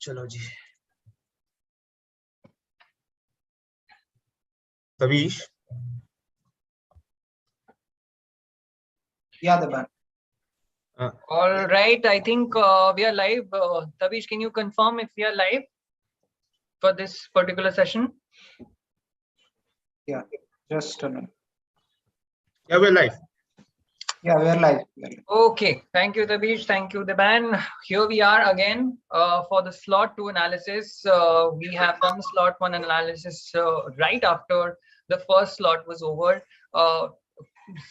चलो जी Tavish. Yeah, Deban. All right, I think we are live. Tavish, can you confirm if we are live for this particular session? Yeah, just a minute. Yeah, we're live. Yeah, we're live. Okay, thank you, Tavish. Thank you, Deban. Here we are again for the slot 2 analysis. We have done slot 1 analysis right after the first slot was over.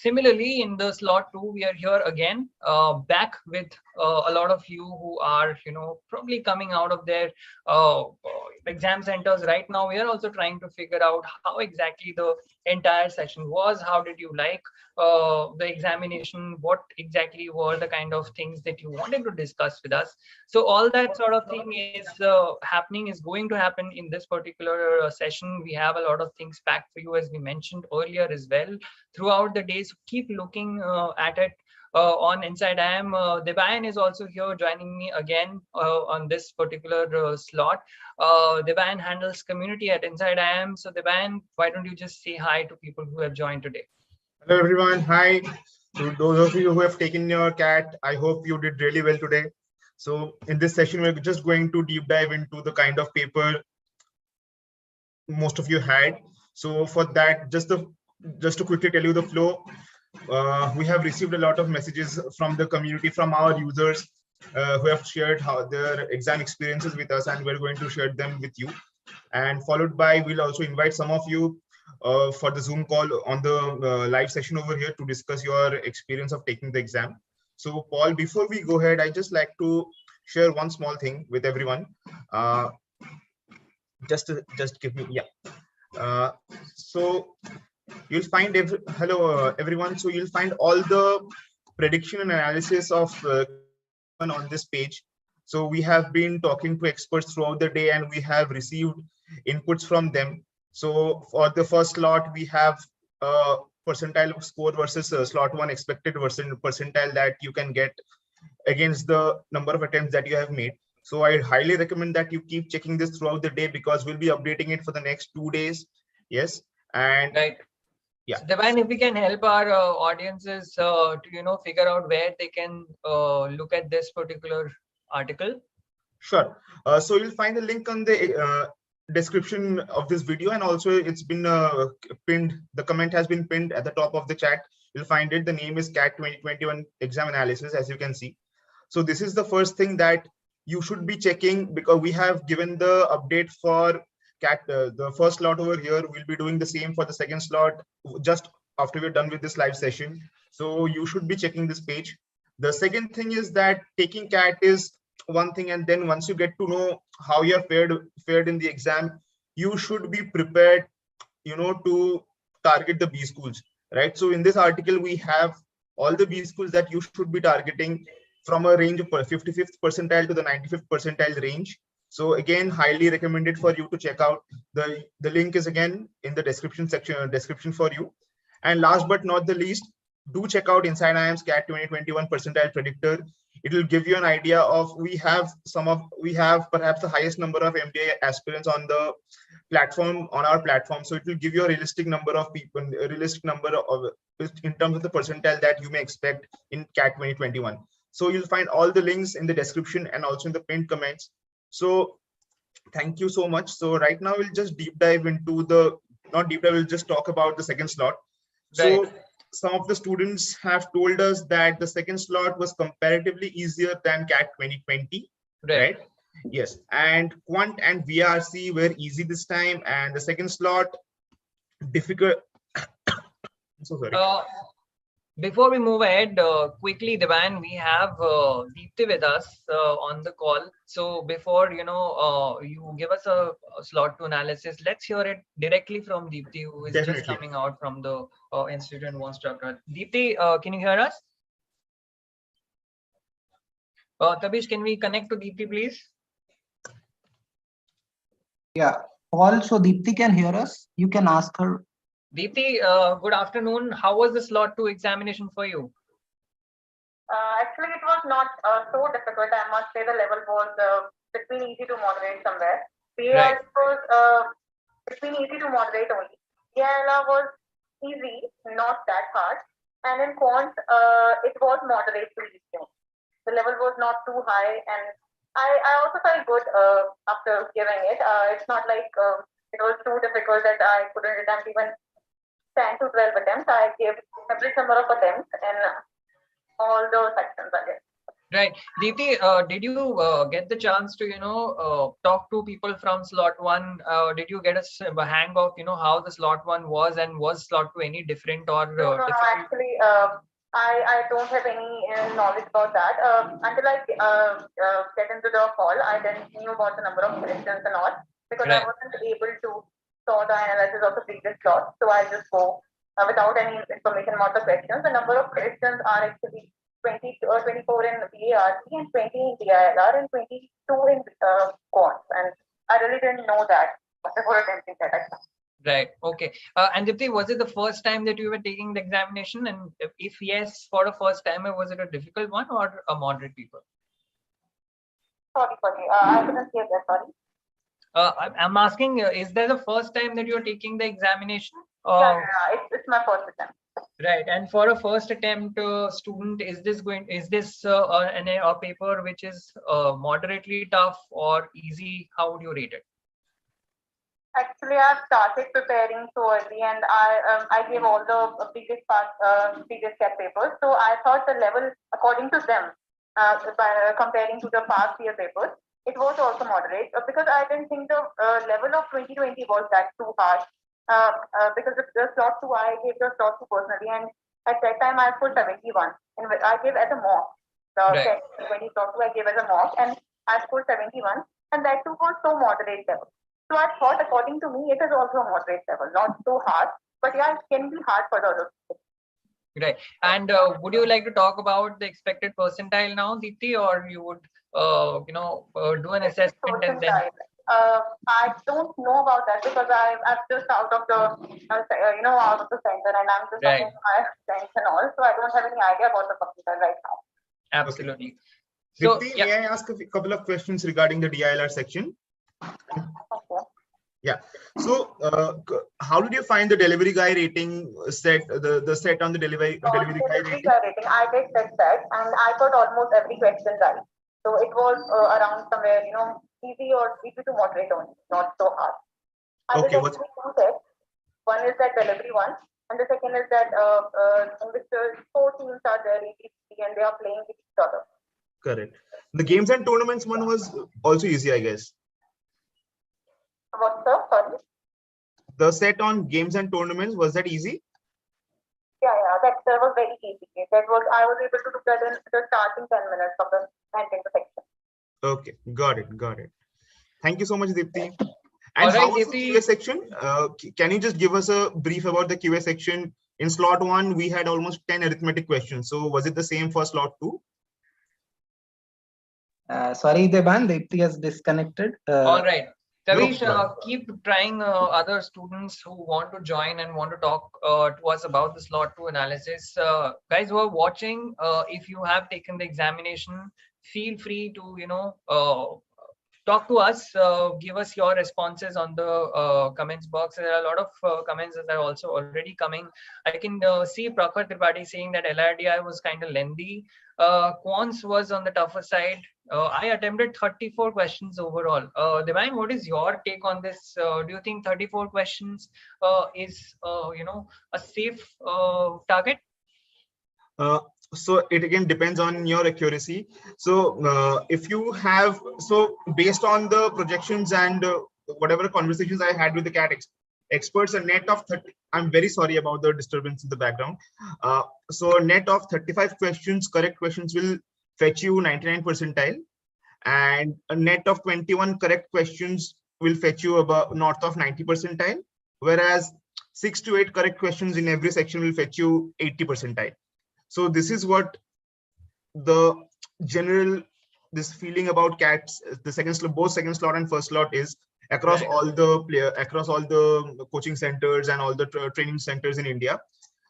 Similarly, in the slot 2, we are here again, back with a lot of you who are, probably coming out of their exam centers right now. We are also trying to figure out how exactly the entire session was. How did you like the examination? What exactly were the kind of things that you wanted to discuss with us? So all that sort of thing is going to happen in this particular session. We have a lot of things packed for you, as we mentioned earlier as well, throughout the day. So keep looking at it on Inside IIM. Deban is also here joining me again on this particular slot. Deban handles community at Inside IIM. So Deban, why don't you just say hi to people who have joined today? Hello everyone. Hi to those of you who have taken your CAT. I hope you did really well today. So in this session, we're just going to deep dive into the kind of paper most of you had. So for that, just to quickly tell you the flow, we have received a lot of messages from the community, from our users who have shared how their exam experiences with us, and we're going to share them with you. And followed by, we'll also invite some of you for the Zoom call on the live session over here to discuss your experience of taking the exam. So Paul, before we go ahead, I just like to share one small thing with everyone. Just give me, yeah. So you'll find hello everyone. So you'll find all the prediction and analysis of on this page. So we have been talking to experts throughout the day, and we have received inputs from them. So for the first slot, we have percentile score versus slot 1 expected percentile that you can get against the number of attempts that you have made. So I highly recommend that you keep checking this throughout the day, because we'll be updating it for the next 2 days. Yes. And right. Yeah. So Deban, if we can help our audiences to figure out where they can look at this particular article. Sure. So you'll find the link on the description of this video, and also it's been pinned. The comment has been pinned at the top of the chat. You'll find it. The name is CAT 2021 exam analysis, as you can see. So this is the first thing that you should be checking, because we have given the update for CAT, the first slot over here. We'll be doing the same for the second slot just after we're done with this live session. So you should be checking this page. The second thing is that taking CAT is one thing, and then once you get to know how you're fared in the exam, you should be prepared, to target the B schools, right? So in this article, we have all the B schools that you should be targeting from a range of 55th percentile to the 95th percentile range. So again, highly recommended for you to check out. The link is again in the description for you. And last but not the least, do check out Inside IIM's CAT 2021 Percentile Predictor. It will give you an idea of, we have perhaps the highest number of MBA aspirants on the platform, on our platform. So it will give you a realistic number of people, in terms of the percentile that you may expect in CAT 2021. So you'll find all the links in the description and also in the pinned comments. So thank you so much. So right now we'll just deep dive into we'll just talk about the second slot. Right. So some of the students have told us that the second slot was comparatively easier than CAT 2020, right? Yes, and Quant and VRC were easy this time, and the second slot difficult. I'm so sorry. Before we move ahead, quickly, Deban, we have Deepti with us on the call. So before you give us a slot 2 analysis, let's hear it directly from Deepti, who is just coming out from the institute and wants to talk. Deepti, can you hear us? Tabish, can we connect to Deepti, please? Yeah. Also, Deepti can hear us. You can ask her. Deepti, good afternoon. How was the slot 2 examination for you? Actually, it was not so difficult. I must say the level was between easy to moderate somewhere. Right. PAR was between easy to moderate only. DILR was easy, not that hard. And in quant, it was moderate to easy. The level was not too high, and I also felt good after giving it. It's not like it was too difficult that I couldn't attempt even 10 to 12 attempts. I gave every number of attempts in all the sections again. Right. Deepti, did you get the chance to, talk to people from slot one? Did you get a hang of, how the slot one was, and was slot two any different or No, difficult? actually, I don't have any knowledge about that. Until I get into the hall, I didn't knew about the number of questions and all because I Right. wasn't able to saw the analysis of the previous slot. So I just go without any information about the questions. The number of questions are actually 20 or 24 in VARC and 20 in DILR and 22 in quant. And I really didn't know that before attempting that. Right. Okay. And Deepti, was it the first time that you were taking the examination? And if yes, for the first time, was it a difficult one or a moderate paper? Sorry. I couldn't hear that. Sorry. I'm asking, is that the first time that you're taking the examination? Yeah, it's my first attempt. Right. And for a first attempt student, is this a paper which is moderately tough or easy? How would you rate it? Actually, I've started preparing so early, and I gave all the previous CAT papers. So I thought the level, according to them, by comparing to the past year papers, it was also moderate because I didn't think the level of 2020 was that too hard. Because the slot two, I gave the slot two personally, and at that time I put 71, and I gave as a mock. The Right. 20 slot two I gave as a mock, and I scored 71, and that too was so moderate level. So I thought, according to me, it is also a moderate level, not too hard, but yeah, it can be hard for the others. Right. And would you like to talk about the expected percentile now, Deepti, or you would, do an assessment and then? I don't know about that because I'm just out of the, out of the center, and I'm just Right. talking to my friends and all, so I don't have any idea about the computer right now. Absolutely. So, Dipti, yeah. may I ask a couple of questions regarding the DILR section? Okay. Yeah. So, how did you find the delivery guy rating set, the set on the delivery guy rating? I did that, and I got almost every question right. So it was around somewhere, easy or easy to moderate only, not so hard. I did actually two sets. One is that delivery one, and the second is that in which four teams are there, and they are playing with each other. Correct. The games and tournaments one was also easy, I guess. What's the sorry? The set on games and tournaments, was that easy? Yeah, that was very easy. That was I was able to do that in the starting 10 minutes of the ending section. Okay, got it. Thank you so much, Dipti. And All right, how was the QA section? Can you just give us a brief about the QA section? In slot one, we had almost 10 arithmetic questions. So was it the same for slot two? Sorry, Deban, Dipti has disconnected. All right. Kavish, No keep trying other students who want to join and want to talk to us about the slot 2 analysis. Guys who are watching, if you have taken the examination, feel free to, talk to us, give us your responses on the comments box. There are a lot of comments that are also already coming. I can see Prakhar Tripathi saying that LRDI was kind of lengthy. Quants was on the tougher side. I attempted 34 questions overall. Devang, what is your take on this? Do you think 34 questions is, a safe target? So it again depends on your accuracy. So if you have, so based on the projections and whatever conversations I had with the CAT experts, a net of 30, I'm very sorry about the disturbance in the background. So a net of 35 questions, correct questions will fetch you 99 percentile, and a net of 21 correct questions will fetch you about north of 90 percentile, whereas 6 to 8 correct questions in every section will fetch you 80 percentile. So this is what the general, this feeling about CATs, the second slot, both second slot and first slot is across all the across all the coaching centers and all the training centers in India.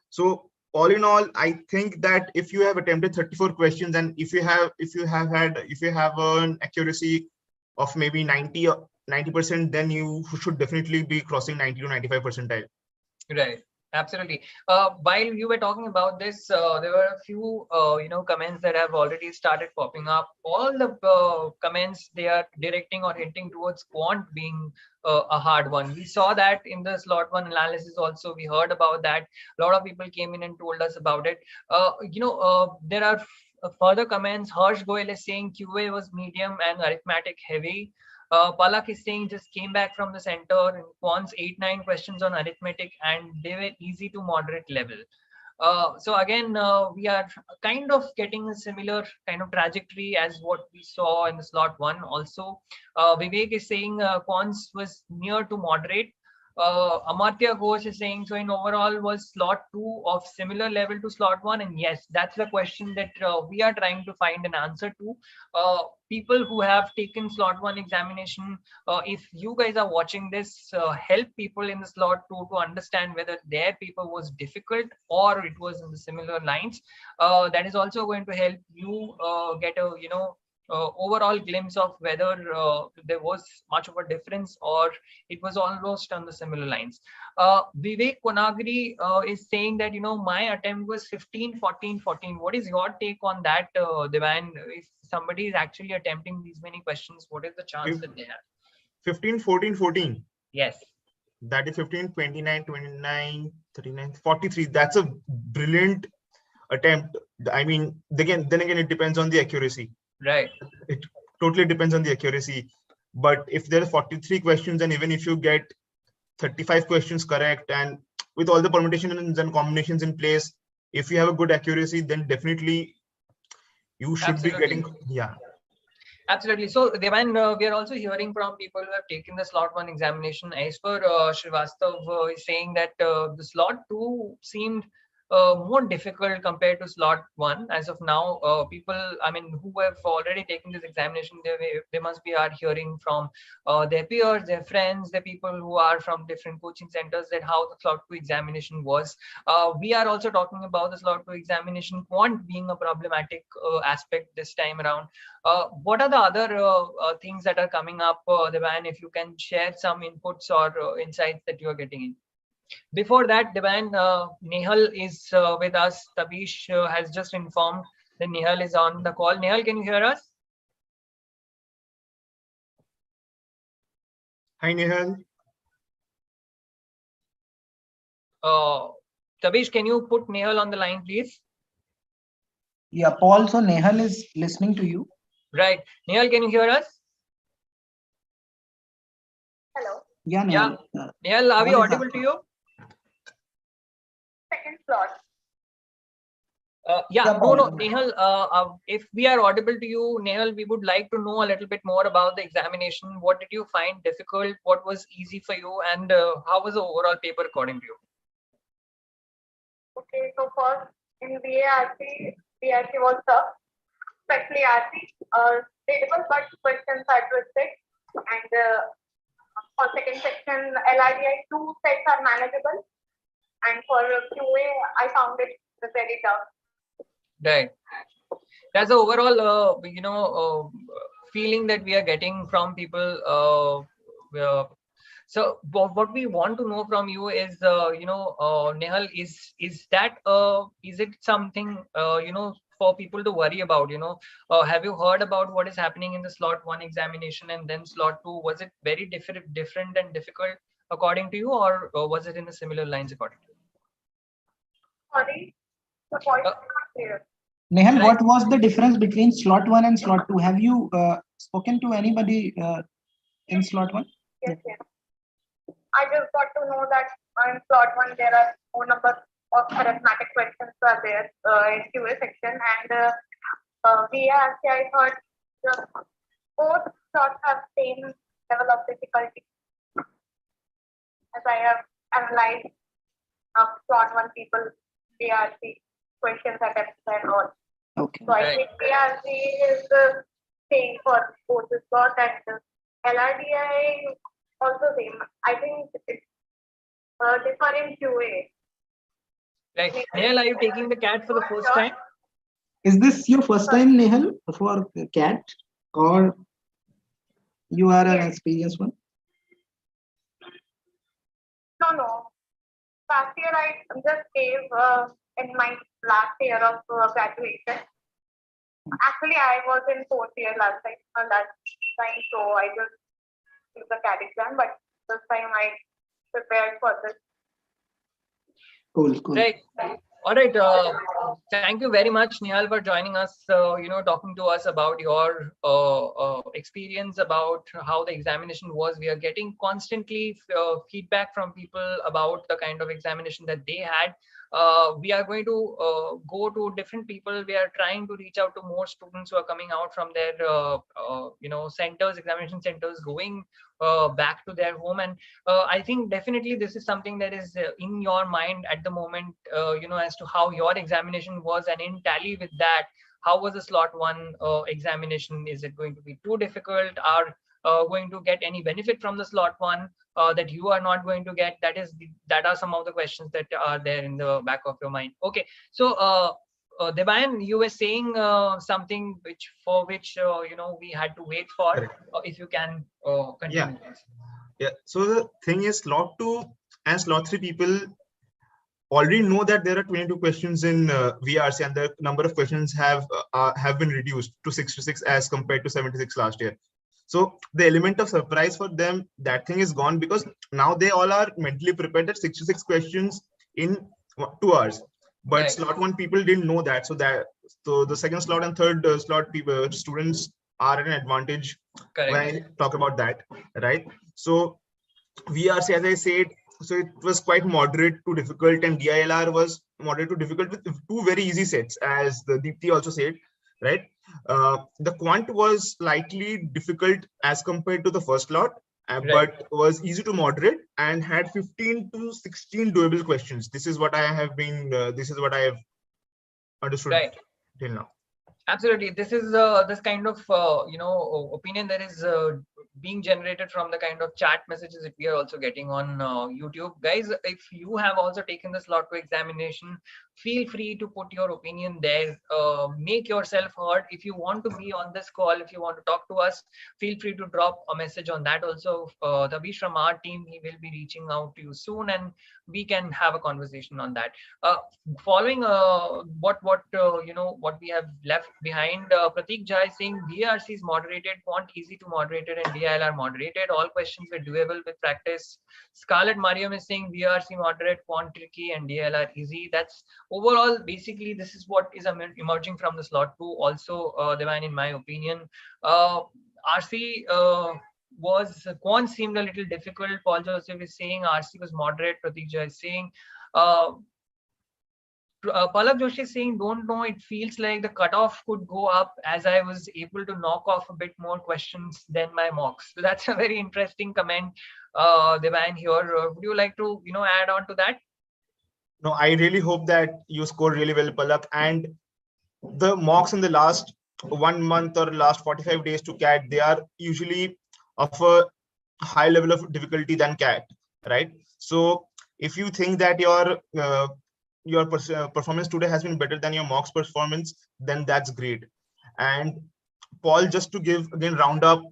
So all in all, I think that if you have attempted 34 questions and if you have an accuracy of maybe 90%, then you should definitely be crossing 90 to 95 percentile. Right. Absolutely. While you were talking about this, there were a few, comments that have already started popping up. All the comments, they are directing or hinting towards quant being a hard one. We saw that in the slot one analysis also. We heard about that. A lot of people came in and told us about it. There are further comments. Harsh Goyal is saying QA was medium and arithmetic heavy. Palak is saying just came back from the center and wants 8-9 questions on arithmetic and they were easy to moderate level. So again, we are kind of getting a similar kind of trajectory as what we saw in the slot one also. Vivek is saying quants was near to moderate. Amartya Ghosh is saying, so in overall was slot 2 of similar level to slot 1? And yes, that's the question that we are trying to find an answer to. People who have taken slot 1 examination, if you guys are watching this, help people in the slot 2 to understand whether their paper was difficult or it was in the similar lines. That is also going to help you get a overall glimpse of whether there was much of a difference or it was almost on the similar lines. Vivek Konagri is saying that, my attempt was 15, 14, 14. What is your take on that, Devan? If somebody is actually attempting these many questions, what is the chance that they have? 15, 14, 14. Yes. That is 15, 29, 29, 39, 43. That's a brilliant attempt. I mean, then again, it depends on the accuracy. Right. It totally depends on the accuracy. But if there are 43 questions and even if you get 35 questions correct and with all the permutations and combinations in place, if you have a good accuracy, then definitely you should be getting, yeah. Absolutely. So, Devan, we are also hearing from people who have taken the slot 1 examination. As per Srivastav is saying that the slot 2 seemed more difficult compared to slot 1 as of now. People, who have already taken this examination, they must be are hearing from their peers, their friends, the people who are from different coaching centers that how the slot 2 examination was. We are also talking about the slot 2 examination quant being a problematic aspect this time around. What are the other things that are coming up, Devan, if you can share some inputs or insights that you are getting in? Before that, Devan, Nehal is with us. Tabish has just informed that Nehal is on the call. Nehal, can you hear us? Hi, Nehal. Tabish, can you put Nehal on the line, please? Yeah, Paul, so Nehal is listening to you. Right. Nehal, can you hear us? Hello. Yeah, Nehal. Yeah. Nehal, are we audible to you? Second slot. No, Nehal, if we are audible to you, Nehal, we would like to know a little bit more about the examination. What did you find difficult? What was easy for you? And how was the overall paper according to you? Okay, so first in BARC was tough, especially RC. Readable, but questions are twisted. And for second section, LRDI, 2 sets are manageable. And for QA, I found it very tough. Right. That's the overall, feeling that we are getting from people. So what we want to know from you is, Nehal, is it something, for people to worry about? Have you heard about what is happening in the slot 1 examination and then slot 2? Was it very different and difficult according to you, or was it in the similar lines according to you? Sorry, the voice is not clear. Nehal, Right. what was the difference between slot 1 and slot 2? Have you spoken to anybody in slot 1? Yes. I just got to know that in slot 1 there are more number of arithmetic questions are there in QA section, and VARC, I heard both slots have same level of difficulty. As I have analyzed slot 1 people, VARC questions attempts and all. Okay. So I think VARC is the same for both the slot and LRDI also same. I think it's different QA. Right. Nehal, are you taking the CAT for the first time? Is this your first time, Nehal, for CAT, or you are an experienced one? No. Last year I just gave in my last year of graduation. Actually, I was in fourth year last time, so I just did the CAT exam, but this time I prepared for this. Cool. Right. All right. Thank you very much, Nihal, for joining us. Talking to us about your experience about how the examination was. We are getting constantly feedback from people about the kind of examination that they had. We are going to go to different people. We are trying to reach out to more students who are coming out from their examination centers, going back to their home. And I think definitely this is something that is in your mind at the moment, as to how your examination was, and in tally with that, how was the slot 1 examination? Is it going to be too difficult? Are going to get any benefit from the slot 1 that you are not going to get? That are some of the questions that are there in the back of your mind. Okay, so Debayan, you were saying something which we had to wait for. If you can continue. Yeah. So the thing is, slot 2 and slot 3 people already know that there are 22 questions in VRC, and the number of questions have been reduced to 66 as compared to 76 last year. So the element of surprise for them, that thing is gone, because now they all are mentally prepared that 66 questions in 2 hours. But Right. slot 1 people didn't know that. So the second slot and third slot people, students are at an advantage. Correct. When I talk about that, right? So VRC, as I said, so it was quite moderate to difficult, and DILR was moderate to difficult with 2 very easy sets, as the Deepthi also said, right? The quant was slightly difficult as compared to the first lot, but was easy to moderate and had 15 to 16 doable questions. This is what I have understood till now. Absolutely. This is this kind of opinion that is being generated from the kind of chat messages that we are also getting on YouTube. Guys, if you have also taken the slot 2 examination, feel free to put your opinion there. Make yourself heard. If you want to be on this call, if you want to talk to us, feel free to drop a message on that also. Tabish from our team, he will be reaching out to you soon, and we can have a conversation on that. Following what we have left behind, Pratik Jha is saying VRC is moderated, quant easy to moderated, and DILR moderated. All questions were doable with practice. Scarlett Mariam is saying VRC moderate, quant tricky, and DILR easy. That's overall, basically, this is what is emerging from the slot 2 also, Devan, in my opinion. RC was quant seemed a little difficult. Paul Joseph is saying RC was moderate. Pratik Jha is saying Palak Joshi is saying, don't know, it feels like the cutoff could go up as I was able to knock off a bit more questions than my mocks. So that's a very interesting comment, Devan here. Would you like to, add on to that? No, I really hope that you scored really well, Palak. And the mocks in the last 1 month or last 45 days to CAT, they are usually of a high level of difficulty than CAT, right? So if you think that your performance today has been better than your mocks performance, then that's great. And Paul, just to give again round up,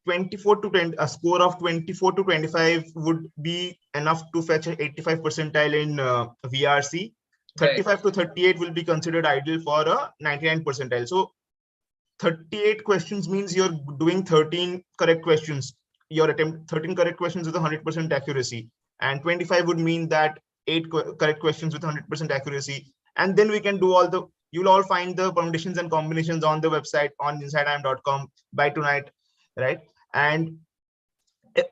24 to 20, a score of 24 to 25 would be enough to fetch an 85 percentile in VRC. 35 to 38 will be considered ideal for a 99 percentile. So 38 questions means you're doing 13 correct questions. Your attempt 13 correct questions with 100% accuracy, and 25 would mean that 8 correct questions with 100% accuracy. And then we can do you'll all find the permutations and combinations on the website on insideim.com by tonight, right? And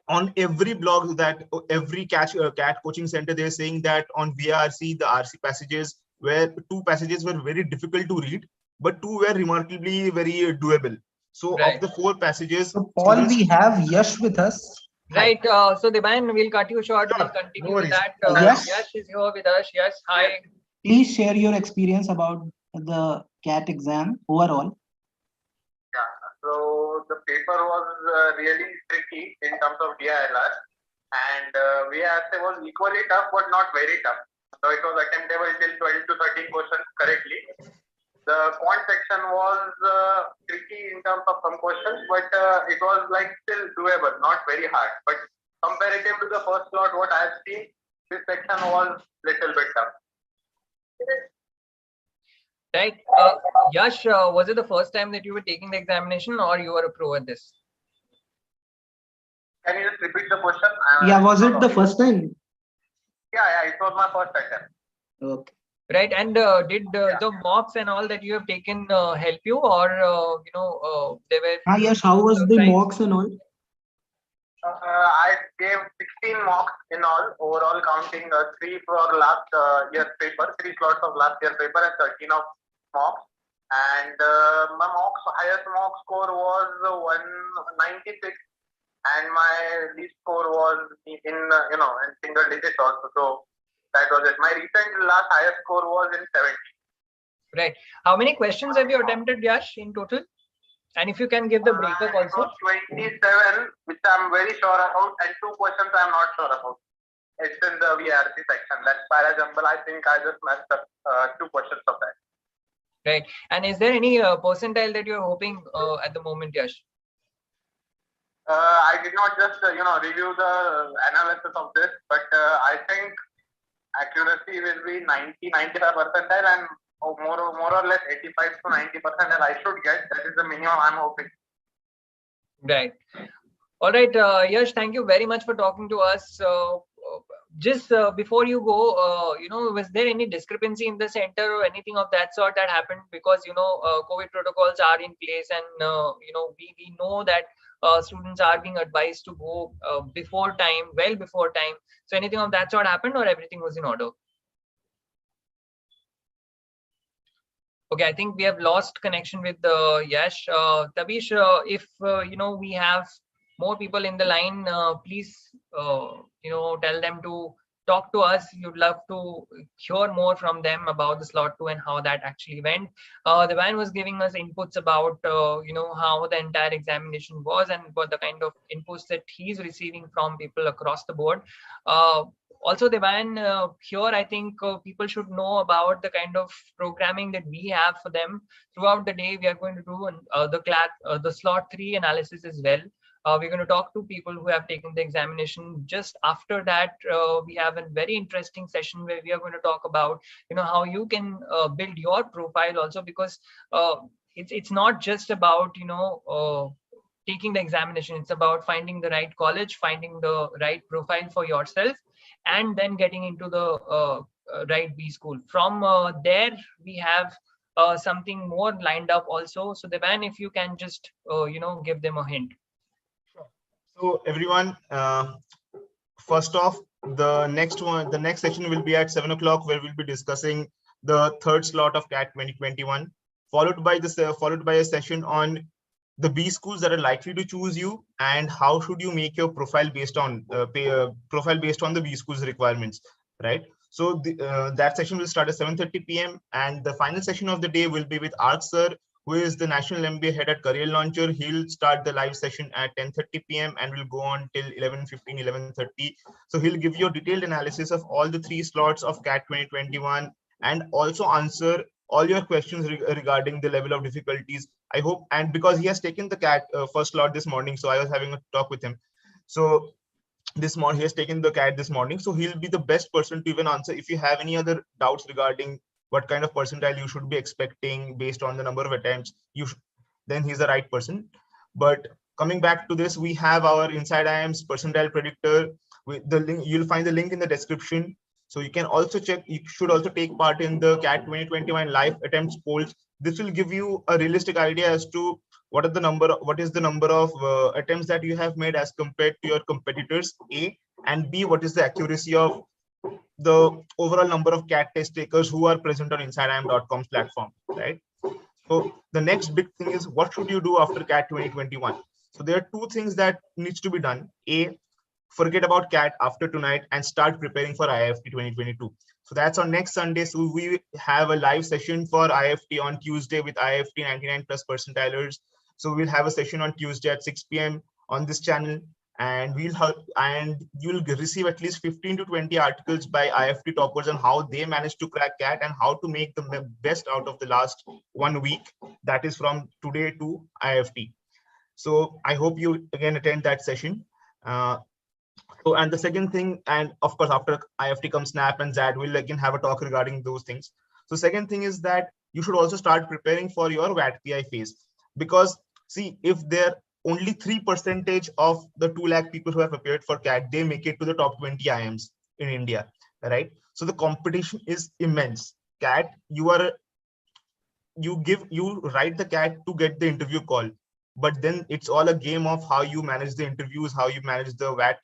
on every blog, that every CAT coaching center, they're saying that on VRC, the RC passages, where 2 passages were very difficult to read, but 2 were remarkably very doable. So of the 4 passages, so Paul, we have Yash with us. Right. So Devan, we'll cut you short. We'll continue with that. Yash is here with us. Yes. Hi. Please share your experience about the CAT exam overall. Yeah. So the paper was really tricky in terms of DILR, and VRC was equally tough, but not very tough. So it was attemptable till 12 to 13 questions correctly. The quant section was tricky in terms of some questions, but it was like still doable, not very hard. But comparative to the first slot, what I have seen, this section was little bit tough. Right. Yash, was it the first time that you were taking the examination, or you were a pro at this? Can you just repeat the question? Yeah, was it the first time? Yeah, it was my first attempt. Okay. Right. And did the mocks and all that you have taken help you, or they were? Yes, how was the mocks and all? I gave 16 mocks in all, overall counting 3 for last year's paper, 3 slots of last year's paper and 13 of mocks. And my highest mock score was 196, and my least score was in single digits also. So that was it. My recent last highest score was in 70. Right. How many questions have you attempted, Yash, in total? And if you can give the breakup also. It was 27, which I'm very sure about, and 2 questions I'm not sure about. It's in the VRC section. That's para-jumble. I think I just messed up 2 questions of that. Right. And is there any percentile that you're hoping at the moment, Yash? I did not just review the analysis of this, but I think accuracy will be 90-95 percentile, and more or less 85 to 90 percentile I should get. That is the minimum I'm hoping. Right. All right, Yash, thank you very much for talking to us. Just before you go, was there any discrepancy in the center or anything of that sort that happened? Because COVID protocols are in place, and we know that students are being advised to go before time, well before time. So anything of that sort happened, or everything was in order? Okay, I think we have lost connection with Yash. Tabish, if we have more people in the line, please tell them to talk to us. You'd love to hear more from them about the slot 2 and how that actually went. Devan was giving us inputs about how the entire examination was and what the kind of inputs that he's receiving from people across the board. Also, Devan, here I think people should know about the kind of programming that we have for them throughout the day. We are going to do the slot 3 analysis as well. We're going to talk to people who have taken the examination. Just after that, we have a very interesting session where we are going to talk about how you can build your profile also, because it's not just about taking the examination. It's about finding the right college, finding the right profile for yourself, and then getting into the right B school. From there, we have something more lined up also. So Devan, if you can just give them a hint. So everyone, first off, the next session will be at 7 o'clock, where we'll be discussing the 3rd slot of CAT 2021, followed by a session on the B schools that are likely to choose you, and how should you make your profile based on the B schools requirements, right? So that session will start at 7:30 p.m. and the final session of the day will be with Ark sir, who is the National MBA head at Career Launcher. He'll start the live session at 10:30 p.m. and will go on till 11:15, 11:30. So he'll give you a detailed analysis of all the 3 slots of CAT 2021 and also answer all your questions regarding the level of difficulties. I hope, and because he has taken the CAT first slot this morning, so I was having a talk with him. So this morning he has taken the CAT this morning, so he'll be the best person to even answer if you have any other doubts regarding what kind of percentile you should be expecting based on the number of attempts. Then he's the right person. But coming back to this, we have our Inside IIM's Percentile Predictor. With the link, you'll find the link in the description. So you can also check. You should also take part in the CAT 2021 live attempts polls. This will give you a realistic idea as to what is the number of attempts that you have made as compared to your competitors, A, and B, what is the accuracy of the overall number of CAT test takers who are present on InsideIM.com's platform, right? So the next big thing is, what should you do after CAT 2021? So there are 2 things that needs to be done. A, forget about CAT after tonight and start preparing for IIFT 2022. So that's on next Sunday. So we have a live session for IIFT on Tuesday with IIFT 99 plus percentilers. So we'll have a session on Tuesday at 6 p.m. on this channel. and you'll receive at least 15 to 20 articles by IFT toppers on how they managed to crack CAT and how to make the best out of the last 1 week, that is from today to IFT. So I hope you again attend that session. So, and the second thing, and of course, after IFT comes Snap and ZAD, we'll again have a talk regarding those things. So second thing is that you should also start preparing for your VAT PI phase, because see, if there only 3% of the 2 lakh people who have appeared for CAT, they make it to the top 20 IMs in India, right? So the competition is immense. CAT, you write the CAT to get the interview call, but then it's all a game of how you manage the interviews, how you manage the VAT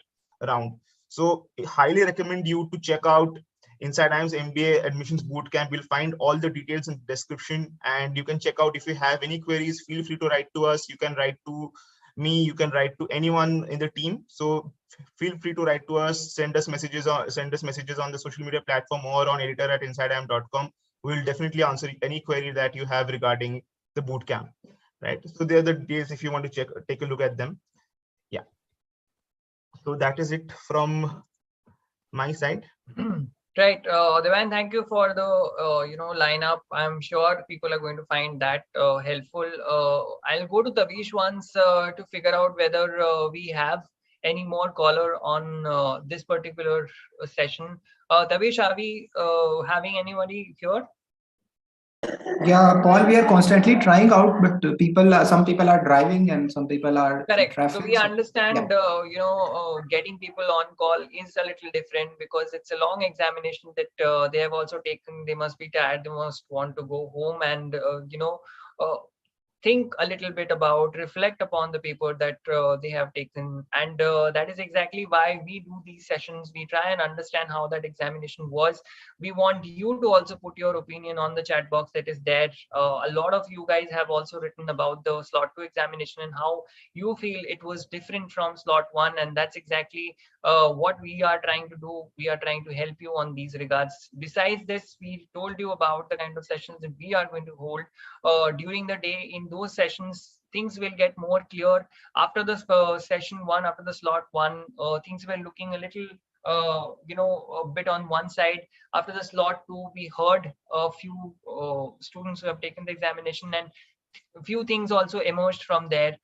round. So I highly recommend you to check out Inside IIM's MBA admissions bootcamp. You'll find all the details in the description, and you can check out. If you have any queries, feel free to write to us. You can write to me, you can write to anyone in the team. So feel free to write to us, send us messages on the social media platform or on editor@insideiim.com. We'll definitely answer any query that you have regarding the bootcamp, right? So there are the days if you want to take a look at them. Yeah. So that is it from my side. Right, Devan, thank you for the lineup. I'm sure people are going to find that helpful. I'll go to Tavish once to figure out whether we have any more caller on this particular session. Tavish, are we having anybody here? Yeah, Paul, we are constantly trying out, but some people are driving and some people are correct. traffic. So we understand, yeah. getting people on call is a little different because it's a long examination that they have also taken. They must be tired. They must want to go home and, think a little bit about, reflect upon the paper that they have taken. And that is exactly why we do these sessions. We try and understand how that examination was. We want you to also put your opinion on the chat box that is there. A lot of you guys have also written about the slot 2 examination and how you feel it was different from slot 1. And that's exactly what we are trying to do. We are trying to help you on these regards. Besides this, we told you about the kind of sessions that we are going to hold during the day. In those sessions, things will get more clear. After the session 1, after the slot 1, things were looking a little a bit on one side. After the slot 2, we heard a few students who have taken the examination, and a few things also emerged from there.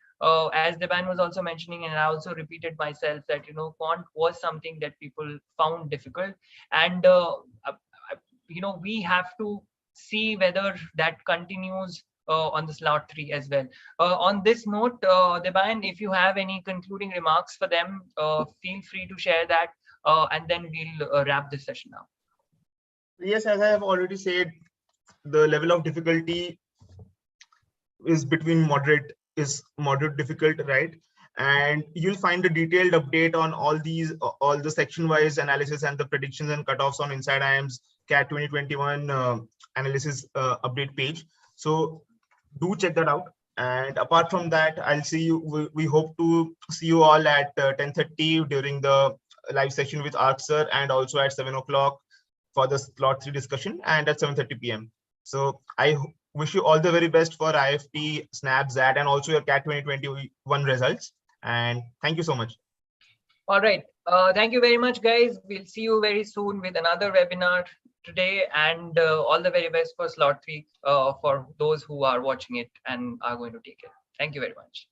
As Devan was also mentioning, and I also repeated myself, that quant was something that people found difficult, and we have to see whether that continues on the slot 3 as well. On this note, Devan, if you have any concluding remarks for them, feel free to share that, and then we'll wrap this session now. Yes, as I have already said, the level of difficulty is moderate difficult, right? And you'll find a detailed update on all the section wise analysis and the predictions and cutoffs on Inside IIM's CAT 2021 analysis update page. So do check that out. And apart from that, I'll see you. We hope to see you all at 10:30 during the live session with Art Sir, and also at 7 o'clock for the slot 3 discussion, and at 7:30 p.m. So I wish you all the very best for IFT, Snap, ZAD, and also your CAT 2021 results. And thank you so much. All right. Thank you very much, guys. We'll see you very soon with another webinar today, and all the very best for slot 3 for those who are watching it and are going to take it. Thank you very much.